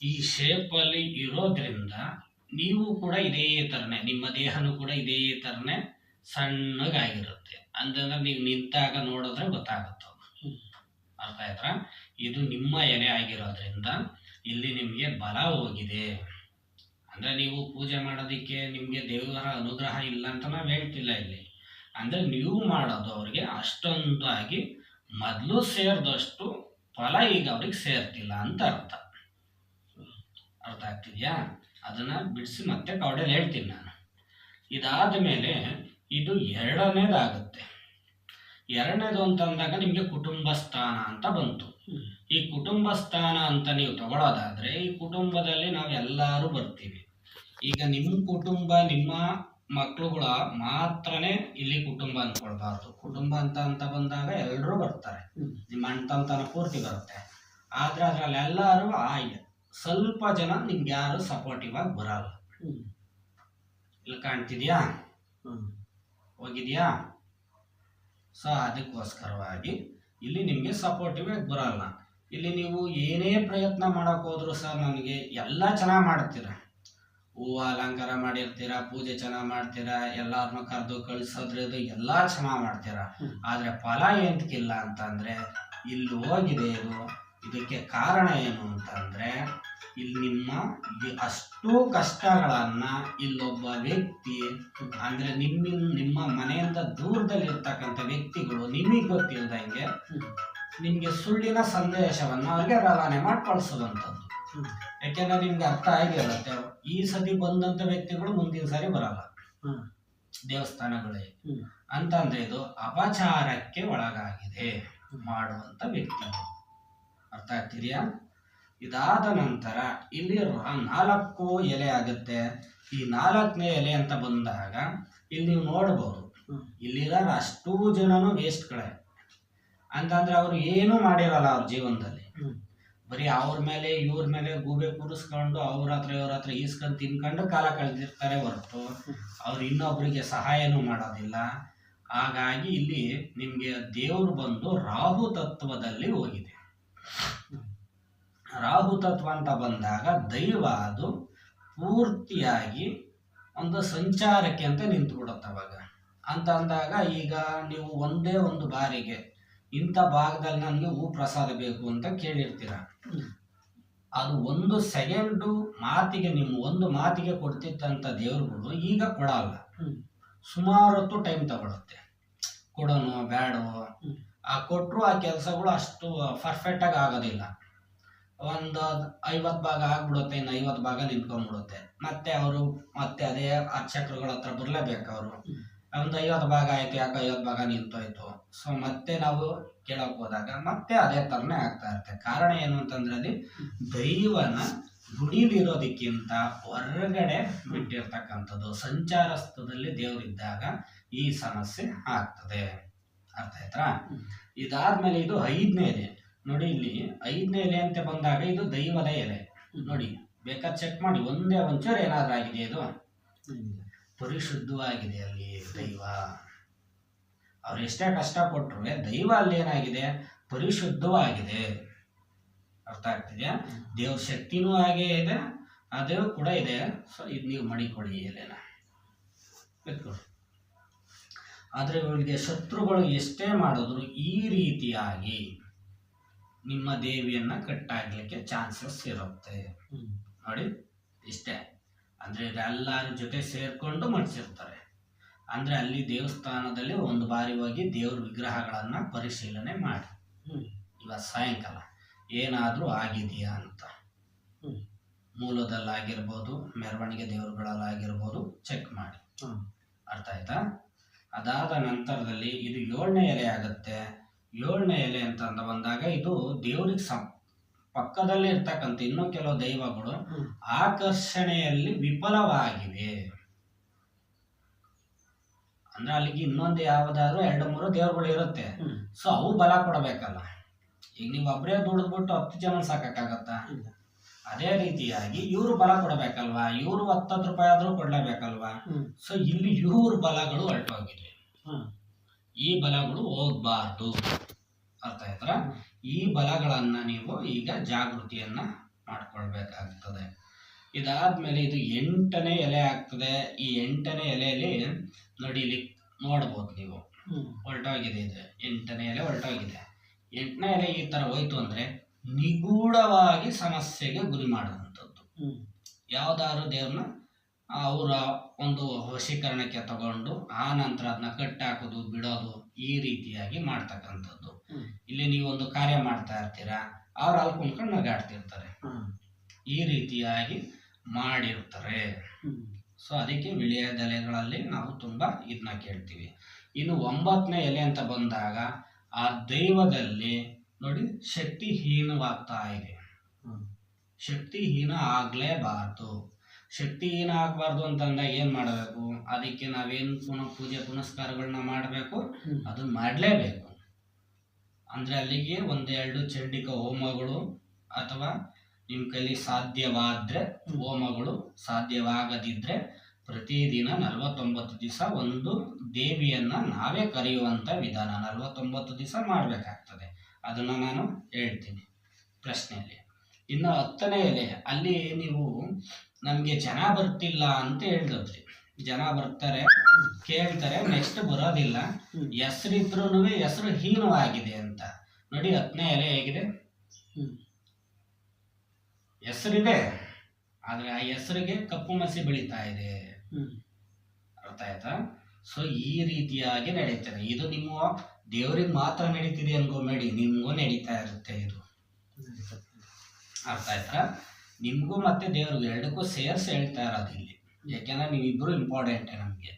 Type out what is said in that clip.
ಈ ಶೇಪಲ್ಲಿ ಇರೋದ್ರಿಂದ ನೀವು ಕೂಡ ಇದೇ ಥರನೇ, ನಿಮ್ಮ ದೇಹನೂ ಕೂಡ ಇದೇ ಥರನೇ ಸಣ್ಣಗಾಗಿರುತ್ತೆ. ಅಂತಂದ್ರೆ ನೀವು ನಿಂತಾಗ ನೋಡಿದ್ರೆ ಗೊತ್ತಾಗುತ್ತೆ. ಅರ್ಥ ಆಯ್ತಾ? ಇದು ನಿಮ್ಮ ಎಲೆ ಆಗಿರೋದ್ರಿಂದ ಇಲ್ಲಿ ನಿಮಗೆ ಬಲ ಹೋಗಿದೆ. ಅಂದ್ರೆ ನೀವು ಪೂಜೆ ಮಾಡೋದಕ್ಕೆ ನಿಮಗೆ ದೇವರ ಅನುಗ್ರಹ ಇಲ್ಲ ಅಂತ ನಾವು ಹೇಳ್ತಿಲ್ಲ ಇಲ್ಲಿ. ಅಂದ್ರೆ ನೀವು ಮಾಡೋದು ಅವ್ರಿಗೆ ಅಷ್ಟೊಂದಾಗಿ ಮೊದಲು ಸೇರಿದಷ್ಟು ಫಲ ಈಗ ಅವ್ರಿಗೆ ಸೇರ್ತಿಲ್ಲ ಅಂತ ಅರ್ಥ. ಅರ್ಥ ಆಗ್ತಿದ್ಯಾ? ಅದನ್ನ ಬಿಡಿಸಿ ಮತ್ತೆ ಕವಡೆಯಲ್ಲಿ ಹೇಳ್ತೀನಿ ನಾನು. ಇದಾದ ಮೇಲೆ ಇದು ಎರಡನೇದಾಗುತ್ತೆ. ಎರಡನೇದು ಅಂತಂದಾಗ ನಿಮಗೆ ಕುಟುಂಬ ಸ್ಥಾನ ಅಂತ ಬಂತು. ಈ ಕುಟುಂಬ ಸ್ಥಾನ ಅಂತ ನೀವು ತಗೊಳ್ಳೋದಾದ್ರೆ ಈ ಕುಟುಂಬದಲ್ಲಿ ನಾವು ಎಲ್ಲರೂ ಬರ್ತೀವಿ. ಈಗ ನಿಮ್ಮ ಕುಟುಂಬ, ನಿಮ್ಮ ಮಕ್ಕಳುಗಳ ಮಾತ್ರನೇ ಇಲ್ಲಿ ಕುಟುಂಬ ಅನ್ಕೊಳ್ಬಾರ್ದು. ಕುಟುಂಬ ಅಂತ ಬಂದಾಗ ಎಲ್ಲರೂ ಬರ್ತಾರೆ, ನಿಮ್ಮ ಅಣ್ಣ ಪೂರ್ತಿ ಬರುತ್ತೆ. ಆದ್ರೆ ಅದ್ರಲ್ಲಿ ಎಲ್ಲರೂ ಸ್ವಲ್ಪ ಜನ ನಿಮ್ಗೆ ಯಾರು ಸಪೋರ್ಟಿವ್ ಆಗಿ ಬರಲ್ಲ. ಇಲ್ಲಿ ಕಾಣ್ತಿದ್ಯಾ? ಹೋಗಿದ್ಯಾ? ಸೊ ಅದಕ್ಕೋಸ್ಕರವಾಗಿ ಇಲ್ಲಿ ನಿಮ್ಗೆ ಸಪೋರ್ಟಿವ್ ಆಗಿ ಬರಲ್ಲ. ಇಲ್ಲಿ ನೀವು ಏನೇ ಪ್ರಯತ್ನ ಮಾಡಕ್ ಹೋದ್ರು ಸಹ ನನಗೆ ಎಲ್ಲ ಚೆನ್ನಾಗಿ ಮಾಡ್ತೀರಾ, ಹೂವು ಅಲಂಕಾರ ಮಾಡಿರ್ತೀರಾ, ಪೂಜೆ ಚೆನ್ನಾಗಿ ಮಾಡ್ತೀರಾ, ಎಲ್ಲಾರನ್ನೂ ಕರೆದು ಕಳಿಸೋದ್ರದ್ದು ಎಲ್ಲ ಚೆನ್ನಾಗಿ ಮಾಡ್ತೀರಾ. ಆದ್ರೆ ಫಲ ಎಂತಕ್ಕಿಲ್ಲ ಅಂತಂದ್ರೆ ಇಲ್ಲಿ ಹೋಗಿದೆ. ಇದಕ್ಕೆ ಕಾರಣ ಏನು ಅಂತಂದ್ರೆ ಇಲ್ಲಿ ಅಷ್ಟು ಕಷ್ಟಗಳನ್ನ ಇಲ್ಲೊಬ್ಬ ವ್ಯಕ್ತಿ, ಅಂದ್ರೆ ನಿಮ್ಮ ಮನೆಯಿಂದ ದೂರದಲ್ಲಿರ್ತಕ್ಕಂಥ ವ್ಯಕ್ತಿಗಳು ನಿಮಗೆ ಗೊತ್ತಿಲ್ಲದಂಗೆ ನಿಮ್ಗೆ ಸುಳ್ಳಿನ ಸಂದೇಶವನ್ನ ಅವ್ರಿಗೆ ರವಾನೆ ಮಾಡಿ ಕಳಿಸುವಂಥದ್ದು. ಯಾಕೆಂದ್ರೆ ನಿಮ್ಗೆ ಅರ್ಥ ಆಗಿರುತ್ತೆ, ಈ ಸತಿ ಬಂದಂತ ವ್ಯಕ್ತಿಗಳು ಮುಂದಿನ ಸಾರಿ ಬರಲ್ಲ ದೇವಸ್ಥಾನಗಳೇ ಅಂತಂದ್ರೆ ಇದು ಅಪಚಾರಕ್ಕೆ ಒಳಗಾಗಿದೆ ಮಾಡುವಂತ ವ್ಯಕ್ತಿಗಳು. ಅರ್ಥ ಆಗ್ತಿದೆಯಾ? ಇದಾದ ನಂತರ ಇಲ್ಲಿ 4 ಎಲೆ ಆಗುತ್ತೆ. ಈ 4ನೇ ಎಲೆ ಅಂತ ಬಂದಾಗ ಇಲ್ಲಿ ನೀವು ನೋಡ್ಬೋದು, ಇಲ್ಲಿರೋ ಅಷ್ಟೂ ಜನನು ವೇಸ್ಟ್ಗಳೇ. ಅಂತಂದ್ರೆ ಅವ್ರು ಏನು ಮಾಡಿರಲ್ಲ ಅವ್ರ ಜೀವನದಲ್ಲಿ. ಬರೀ ಅವ್ರ ಮೇಲೆ ಇವ್ರ ಮೇಲೆ ಗೂಬೆ ಕೂರಿಸ್ಕೊಂಡು ಅವ್ರ ಹತ್ರ ಇವ್ರ ಹತ್ರ ಈಸ್ಕೊಂಡು ತಿನ್ಕೊಂಡು ಕಾಲ ಕಳೆದಿರ್ತಾರೆ ಹೊರತು ಅವ್ರು ಇನ್ನೊಬ್ರಿಗೆ ಸಹಾಯನೂ ಮಾಡೋದಿಲ್ಲ. ಹಾಗಾಗಿ ಇಲ್ಲಿ ನಿಮ್ಗೆ ದೇವ್ರು ಬಂದು ರಾಹು ತತ್ವದಲ್ಲಿ ಹೋಗಿದೆ. ರಾಹು ತತ್ವ ಅಂತ ಬಂದಾಗ ದೈವ ಅದು ಪೂರ್ತಿಯಾಗಿ ಒಂದು ಸಂಚಾರಕ್ಕೆ ಅಂತ ನಿಂತು ಬಿಡುತ್ತೆ ಅವಾಗ. ಅಂತ ಅಂದಾಗ ಈಗ ನೀವು ಒಂದೇ ಒಂದು ಬಾರಿಗೆ ಇಂಥ ಭಾಗದಲ್ಲಿ ನನಗೆ ಹೂ ಪ್ರಸಾದ ಬೇಕು ಅಂತ ಕೇಳಿರ್ತೀರ, ಅದು 1 ಸೆಕೆಂಡು ಮಾತಿಗೆ, ನಿಮ್ಮ ಒಂದು ಮಾತಿಗೆ ಕೊಡ್ತಿತ್ತಂತ ದೇವ್ರುಗಳು ಈಗ ಕೊಡಲ್ಲ. ಸುಮಾರು ಹೊತ್ತು ಟೈಮ್ ತಗೊಳುತ್ತೆ, ಕೊಡೋನು ಬೇಡೋ. ಆ ಕೊಟ್ಟರು ಆ ಕೆಲಸಗಳು ಅಷ್ಟು ಪರ್ಫೆಕ್ಟ್ ಆಗಿ ಆಗೋದಿಲ್ಲ. ಒಂದು 50 ಭಾಗ ಆಗ್ಬಿಡುತ್ತೆ, ಇನ್ನು 50 ಭಾಗ ನಿಂತ್ಕೊಂಡ್ಬಿಡುತ್ತೆ. ಮತ್ತೆ ಅವರು ಮತ್ತೆ ಅದೇ ಅರ್ಚಕರುಗಳ ಹತ್ರ ಬರಲೇಬೇಕು. ಅವರು ಒಂದು 50 ಭಾಗ ಆಯ್ತು, ಯಾಕೆ 50 ಭಾಗ ನಿಂತೋಯ್ತು. ಸೊ ಮತ್ತೆ ನಾವು ಕೇಳಕ್ ಹೋದಾಗ ಮತ್ತೆ ಅದೇ ತರನೇ ಆಗ್ತಾ ಇರುತ್ತೆ. ಕಾರಣ ಏನು ಅಂತಂದ್ರೆ ಅಲ್ಲಿ ದೈವನ ಗುಡಿಲಿರೋದಕ್ಕಿಂತ ಹೊರಗಡೆ ಬಿಟ್ಟಿರ್ತಕ್ಕಂಥದ್ದು, ಸಂಚಾರಸ್ಥದಲ್ಲಿ ದೇವರಿದ್ದಾಗ ಈ ಸಮಸ್ಯೆ ಆಗ್ತದೆ. ಅರ್ಥ ಆಯ್ತಾ? ಇದಾದ್ಮೇಲೆ ಇದು 5ನೇ ಎಲೆ ನೋಡಿ. ಇಲ್ಲಿ 5ನೇ ಎಲೆ ಅಂತ ಬಂದಾಗ ಇದು ದೈವದ ಎಲೆ ನೋಡಿ, ಬೇಕಾದ್ರೆ ಚೆಕ್ ಮಾಡಿ. ಒಂದೇ ಒಂಚೂರು ಏನಾದ್ರೂ ಆಗಿದೆ, ಇದು ಪರಿಶುದ್ಧವಾಗಿದೆ. ಅಲ್ಲಿ ದೈವ ಅವ್ರು ಎಷ್ಟೇ ಕಷ್ಟ ಕೊಟ್ಟರು ದೈವ ಅಲ್ಲಿ ಏನಾಗಿದೆ, ಪರಿಶುದ್ಧವಾಗಿದೆ. ಅರ್ಥ ಆಗ್ತಿದೆಯಾ? ದೇವ್ರ ಶಕ್ತಿನೂ ಹಾಗೆ ಇದೆ, ಅದೇ ಕೂಡ ಇದೆ. ಸೊ ಇದು ನೀವು ಮಡಿಕೊಡಿ ಎಲೆನ ಬಿಟ್ಕೊಡಿ. ಆದ್ರೆ ಇವರಿಗೆ ಶತ್ರುಗಳು ಎಷ್ಟೇ ಮಾಡಿದ್ರು ಈ ರೀತಿಯಾಗಿ ನಿಮ್ಮ ದೇವಿಯನ್ನ ಕಟ್ಟಾಗ್ಲಿಕ್ಕೆ ಚಾನ್ಸಸ್ ಇರುತ್ತೆ ನೋಡಿ. ಇಷ್ಟೇ. ಅಂದ್ರೆ ಎಲ್ಲರ ಜೊತೆ ಸೇರ್ಕೊಂಡು ಮಾಡಿಸಿರ್ತಾರೆ. ಅಂದ್ರೆ ಅಲ್ಲಿ ದೇವಸ್ಥಾನದಲ್ಲಿ ಒಂದು ಬಾರಿ ಹೋಗಿ ದೇವ್ರ ವಿಗ್ರಹಗಳನ್ನ ಪರಿಶೀಲನೆ ಮಾಡಿ, ಇವತ್ತು ಸಾಯಂಕಾಲ ಏನಾದ್ರೂ ಆಗಿದೆಯಾ ಅಂತ, ಮೂಲದಲ್ಲಾಗಿರ್ಬೋದು, ಮೆರವಣಿಗೆ ದೇವರುಗಳಲ್ಲಾಗಿರ್ಬೋದು, ಚೆಕ್ ಮಾಡಿ. ಅರ್ಥ ಆಯ್ತಾ? ಅದಾದ ನಂತರದಲ್ಲಿ ಇದು 7ನೇ ಎಲೆ ಆಗುತ್ತೆ. 7ನೇ ಎಲೆ ಅಂತ ಬಂದಾಗ ಇದು ದೇವ್ರಿಗೆ ಪಕ್ಕದಲ್ಲಿ ಇರ್ತಕ್ಕಂಥ ಇನ್ನೂ ಕೆಲವು ದೈವಗಳು ಆಕರ್ಷಣೆಯಲ್ಲಿ ವಿಫಲವಾಗಿವೆ. ಅಂದ್ರೆ ಅಲ್ಲಿಗೆ ಇನ್ನೊಂದು ಯಾವ್ದಾದ್ರು 2-3 ದೇವರುಗಳು ಇರುತ್ತೆ. ಸೊ ಅವು ಬಲ ಕೊಡಬೇಕಲ್ಲ. ಈಗ ನೀವು ಒಬ್ಬರೇ ದುಡಿದ್ಬಿಟ್ಟು 10 ಜನ ಸಾಕಾಗತ್ತಾ? ಅದೇ ರೀತಿಯಾಗಿ ಇವರು ಬಲ ಕೊಡಬೇಕಲ್ವಾ, ಇವರು 10 ರೂಪಾಯಿ ಆದ್ರೂ ಕೊಡ್ಲೇಬೇಕಲ್ವಾ. ಸೊ ಇಲ್ಲಿ ಇವ್ರ ಬಲಗಳು ಹೊರಟೋಗಿವೆ, ಈ ಬಲಗಳು ಹೋಗ್ಬಾರ್ದು. ಅರ್ಥ ಆಯ್ತಾ? ಈ ಬಲಗಳನ್ನ ನೀವು ಈಗ ಜಾಗೃತಿಯನ್ನ ಮಾಡ್ಕೊಳ್ಬೇಕಾಗ್ತದೆ. ಇದಾದ್ಮೇಲೆ ಇದು 8ನೇ ಎಲೆ ಆಗ್ತದೆ. ಈ 8ನೇ ಎಲೆಯಲ್ಲಿ ನೋಡಿ, ಇಲ್ಲಿ ನೋಡ್ಬೋದು ನೀವು, ಹೊರಟೋಗಿದೆ. ಇದು 8ನೇ ಎಲೆ ಹೊರಟೋಗಿದೆ. 8ನೇ ಎಲೆ ಈ ತರ ಹೋಯ್ತು ಅಂದ್ರೆ ನಿಗೂಢವಾಗಿ ಸಮಸ್ಯೆಗೆ ಗುರಿ ಮಾಡುವಂಥದ್ದು. ಯಾವ್ದಾದ್ರು ದೇವ್ರನ್ನ ಅವರ ಒಂದು ವಶೀಕರಣಕ್ಕೆ ತಗೊಂಡು ಆ ನಂತರ ಅದನ್ನ ಕಟ್ಟಾಕೋದು, ಬಿಡೋದು, ಈ ರೀತಿಯಾಗಿ ಮಾಡ್ತಕ್ಕಂಥದ್ದು. ಇಲ್ಲಿ ನೀವೊಂದು ಕಾರ್ಯ ಮಾಡ್ತಾ ಇರ್ತೀರಾ, ಅವ್ರು ಅಲ್ಲಿ ಕುಂತ್ಕೊಂಡು ನಗಾಡ್ತಿರ್ತಾರೆ, ಈ ರೀತಿಯಾಗಿ ಮಾಡಿರ್ತಾರೆ. ಸೊ ಅದಕ್ಕೆ ವಿಳ್ಯದೆಲೆಗಳಲ್ಲಿ ನಾವು ತುಂಬಾ ಇದನ್ನ ಕೇಳ್ತೀವಿ. ಇನ್ನು 9ನೇ ಎಲೆ ಅಂತ ಬಂದಾಗ ಆ ದೈವದಲ್ಲಿ ನೋಡಿ ಶಕ್ತಿಹೀನವಾಗ್ತಾ ಇದೆ. ಶಕ್ತಿಹೀನ ಆಗ್ಲೇಬಾರ್ದು. ಶಕ್ತಿಹೀನ ಆಗ್ಬಾರ್ದು ಅಂತಂದಾಗ ಏನ್ ಮಾಡಬೇಕು? ಅದಕ್ಕೆ ನಾವೇನು ಪೂಜೆ ಪುನಸ್ಕಾರಗಳನ್ನ ಮಾಡಬೇಕು, ಅದನ್ನ ಮಾಡಲೇಬೇಕು. ಅಂದ್ರೆ ಅಲ್ಲಿಗೆ 1-2 ಚಂಡಿಕ ಹೋಮಗಳು ಅಥವಾ ನಿಮ್ಮ ಕೈಲಿ ಸಾಧ್ಯವಾದ್ರೆ ಹೋಮಗಳು, ಸಾಧ್ಯವಾಗದಿದ್ರೆ ಪ್ರತಿದಿನ 49 ದಿವಸ ಒಂದು ದೇವಿಯನ್ನ ನಾವೇ ಕರೆಯುವಂತ ವಿಧಾನ 49 ದಿವಸ ಮಾಡಬೇಕಾಗ್ತದೆ. ಅದನ್ನ ನಾನು ಹೇಳ್ತೀನಿ ಪ್ರಶ್ನೆಯಲ್ಲಿ. ಇನ್ನು 10ನೇ ಎಲೆ ಅಲ್ಲಿ ನೀವು ನಮ್ಗೆ ಜನ ಬರ್ತಿಲ್ಲ ಅಂತ ಹೇಳಿದ್ರಿ. ಜನ ಬರ್ತಾರೆ, ಕೇಳ್ತಾರೆ, ನೆಕ್ಸ್ಟ್ ಬರೋದಿಲ್ಲ, ಹೆಸರಿದ್ರೂ ಹೆಸರು ಹೀನವಾಗಿದೆ ಅಂತ. ನೋಡಿ 10ನೇ ಎಲೆ ಹೇಗಿದೆ, ಹೆಸರಿದೆ ಆದ್ರೆ ಆ ಹೆಸರಿಗೆ ಕಪ್ಪು ಮಸಿ ಬೆಳೀತಾ ಇದೆ. ಅರ್ಥ ಆಯ್ತಾ? ಸೊ ಈ ರೀತಿಯಾಗಿ ನಡೀತದೆ. ಇದು ನಿಮ್ಮ ದೇವರಿಗೆ ಮಾತ್ರ ನಡೀತಿದೆ ಅನ್ಕೋಬೇಡಿ, ನಿಮ್ಗೂ ನಡೀತಾ ಇರುತ್ತೆ ಇದು. ಅರ್ಥ ಆಯ್ತಾ? ನಿಮ್ಗೂ ಮತ್ತೆ ದೇವ್ರಿಗೂ ಎರಡಕ್ಕೂ ಸೇರ್ಸಿ ಹೇಳ್ತಾ ಇರೋದು ಇಲ್ಲಿ. ಯಾಕೆಂದ್ರೆ ನೀವಿಬ್ರು ಇಂಪಾರ್ಟೆಂಟ್ ನಮ್ಗೆ.